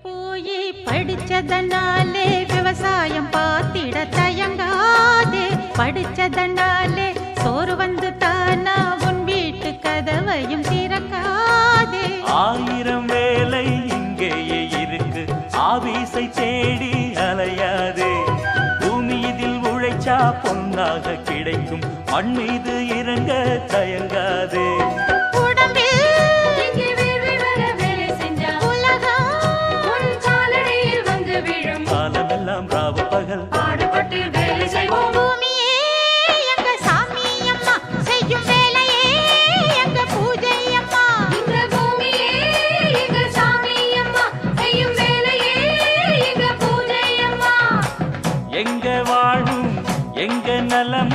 போய் படிச்சதனாலே விவசாயம் பார்த்திட தயங்காதே. படிச்சதனாலே சோறு வந்து தானா உன் வீட்டு கதவையும் திறக்காதே. 1000 வேலை இங்கேயே இருக்கு, ஆபீஸை தேடி அலையாதே. பூமி இதில் உழைச்சா பொன்னாக கிடைக்கும், மண் மீது இறங்க தயங்காதே. காலமெல்லாம் ராவு பகல் பாடுபட்டு வேலை செய்வோம். பூமியே எங்க சாமி அம்மா, செய்யும் வேலையே எங்க பூஜை அம்மா. இந்த பூமியே எங்க சாமி அம்மா, செய்யும் வேலையே எங்க பூஜை அம்மா. எங்க வாழும் எங்க நலம்